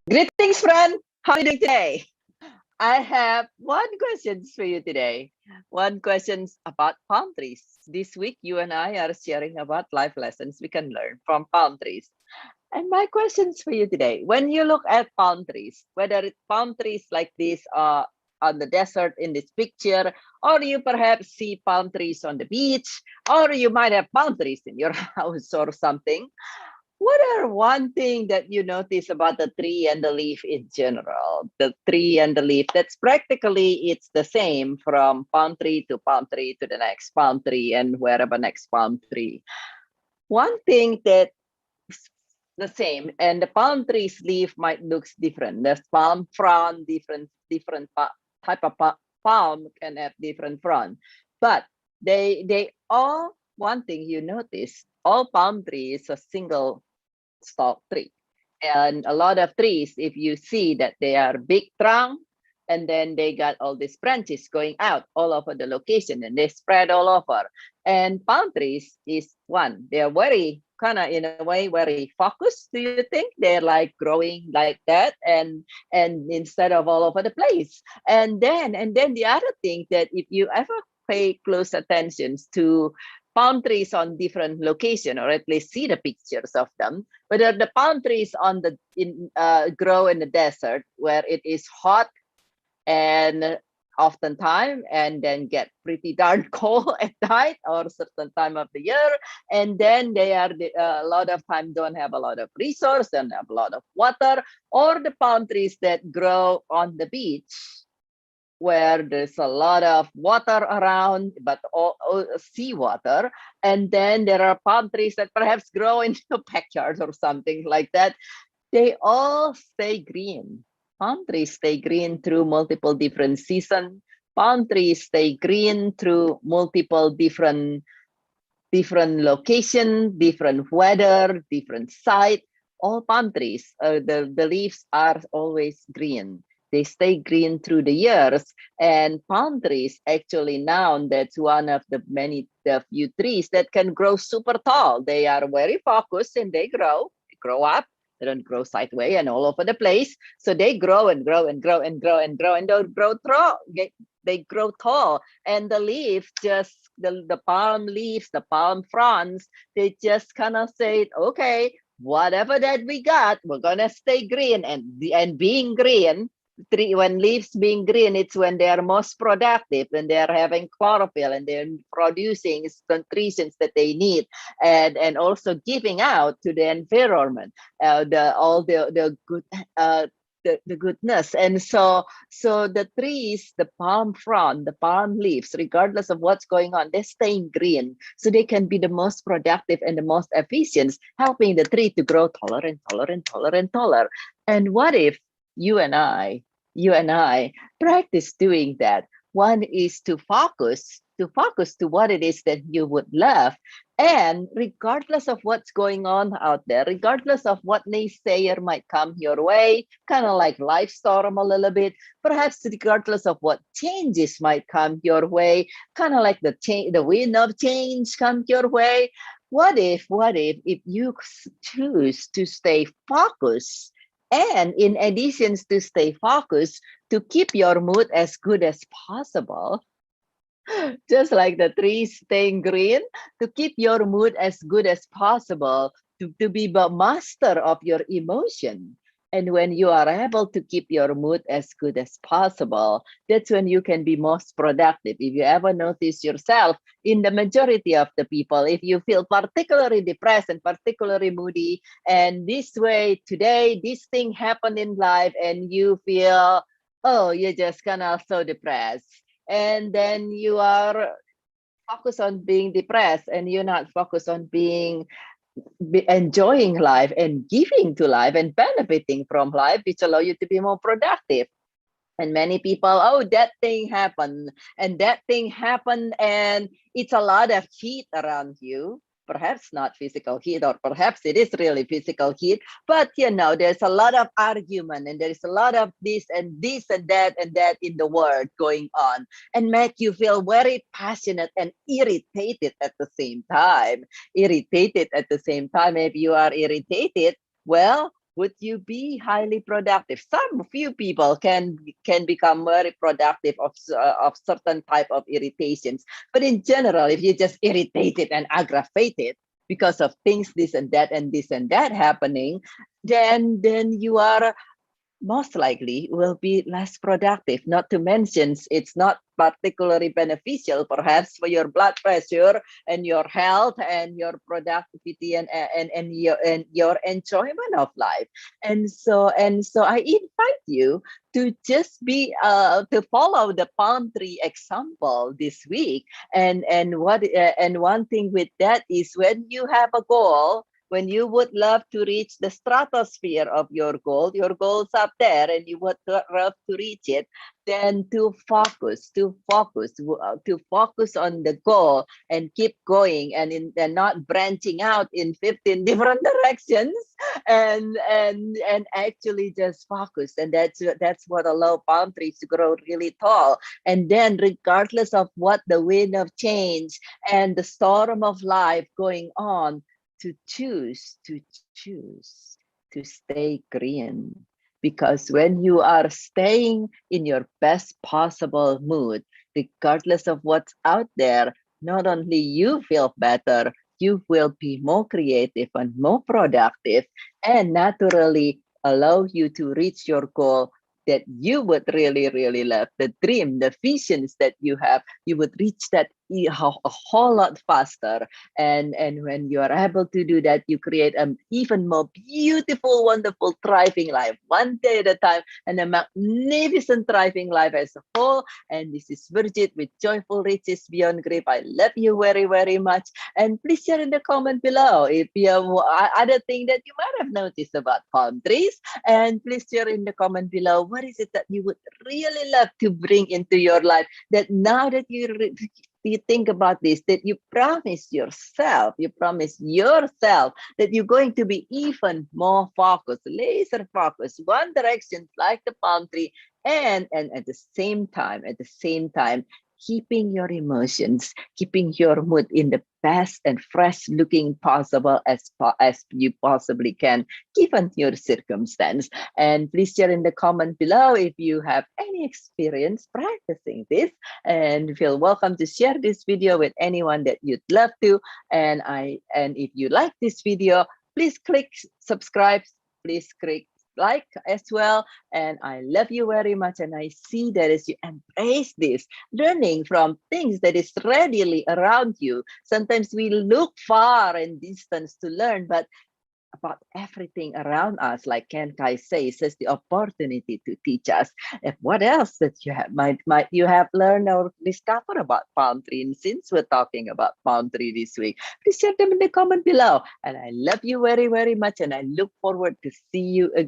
Greetings, friend. How are you doing today? I have one question for you today. One question about palm trees. This week, you and I are sharing about life lessons we can learn from palm trees. And my questions for you today: when you look at palm trees, whether it's palm trees like this on the desert in this picture, or you perhaps see palm trees on the beach, or you might have palm trees in your house or something. What are one thing that you notice about the tree and the leaf in general? The tree and the leaf, that's practically it's the same from palm tree to the next palm tree and wherever next palm tree. One thing that the same, and the palm tree's leaf might looks different. The palm frond, different type of palm can have different frond, but they all, one thing you notice, all palm trees is a single stalk tree. And a lot of trees, if you see that they are big trunk, and then they got all these branches going out all over the location and they spread all over. And palm trees is one. They're very kind of in a way very focused. Do you think they're like growing like that and instead of all over the place? And then the other thing that if you ever pay close attention to palm trees on different location or at least see the pictures of them, whether the palm trees on the grow in the desert where it is hot and oftentimes and then get pretty darn cold at night or certain time of the year, and then they are a lot of time don't have a lot of resource and have a lot of water, or the palm trees that grow on the beach where there's a lot of water around, but all seawater. And then there are palm trees that perhaps grow in the backyard or something like that. They all stay green. Palm trees stay green through multiple different seasons. Palm trees stay green through multiple different location, different weather, different site. All palm trees, the leaves are always green. They stay green through the years. And palm trees actually now that's one of the few trees that can grow super tall. They are very focused and they grow up. They don't grow sideways and all over the place. So they grow and grow and grow and grow and grow and they grow tall. And the leaf just the palm leaves, the palm fronds, they just kind of say, okay, whatever that we got, we're gonna stay green. And being green, when leaves being green, it's when they are most productive, when they are having chlorophyll and they're producing nutrients that they need, and also giving out to the environment the good the goodness. And so the trees, the palm frond, the palm leaves, regardless of what's going on, they're staying green so they can be the most productive and the most efficient, helping the tree to grow taller and taller and taller and taller. And what if you and I practice doing that? One is to focus to what it is that you would love, and regardless of what's going on out there, regardless of what naysayer might come your way, kind of like life storm a little bit, perhaps regardless of what changes might come your way, kind of like the wind of change come your way. What if you choose to stay focused, and in addition to stay focused, to keep your mood as good as possible, just like the trees staying green, to keep your mood as good as possible, to be the master of your emotion. And when you are able to keep your mood as good as possible, that's when you can be most productive. If you ever notice yourself, in the majority of the people, if you feel particularly depressed and particularly moody, and this way today, this thing happened in life, and you feel, oh, you're just kind of so depressed, and then you are focused on being depressed and you're not focused on enjoying life and giving to life and benefiting from life, which allow you to be more productive. And many people, oh, that thing happened and that thing happened, and it's a lot of heat around you. Perhaps not physical heat, or perhaps it is really physical heat, but there's a lot of argument and there's a lot of this and that in the world going on, and make you feel very passionate and irritated at the same time. If you are irritated, well, would you be highly productive? Some few people can become very productive of certain type of irritations, but in general, if you just irritated and aggravated because of things this and that and this and that happening, then you are most likely will be less productive. Not to mention, it's not particularly beneficial, perhaps, for your blood pressure and your health and your productivity and your enjoyment of life. And so I invite you to just be to follow the palm tree example this week. And one thing with that is when you have a goal, when you would love to reach the stratosphere of your goal's up there, and you would love to reach it, then to focus on the goal and keep going, and not branching out in 15 different directions, and actually just focus. And that's what allow palm trees to grow really tall. And then, regardless of what the wind of change and the storm of life going on, to stay green. Because when you are staying in your best possible mood, regardless of what's out there, not only you feel better, you will be more creative and more productive, and naturally allow you to reach your goal that you would really, really love, the dream, the visions that you have. You would reach that a whole lot faster. And when you are able to do that, you create an even more beautiful, wonderful, thriving life, one day at a time, and a magnificent, thriving life as a whole. And this is Virgit with Joyful Riches Beyond Grief. I love you very, very much. And please share in the comment below if you have other thing that you might have noticed about palm trees. And please share in the comment below, what is it that you would really love to bring into your life, that now that you think about this, that you promise yourself that you're going to be even more focused, laser focused, one direction, like the palm tree, and at the same time, keeping your emotions, keeping your mood in the best and fresh looking possible as you possibly can, given your circumstance. And please share in the comment below if you have any experience practicing this, and feel welcome to share this video with anyone that you'd love to. And if you like this video, please click subscribe, please click like as well. And I love you very much, and I see that as you embrace this, learning from things that is readily around you. Sometimes we look far and distance to learn, but about everything around us, like Ken Kai says, is the opportunity to teach us. If what else that you have might you have learned or discovered about palm tree. And since we're talking about palm tree this week, please share them in the comment below. And I love you very, very much, and I look forward to see you again.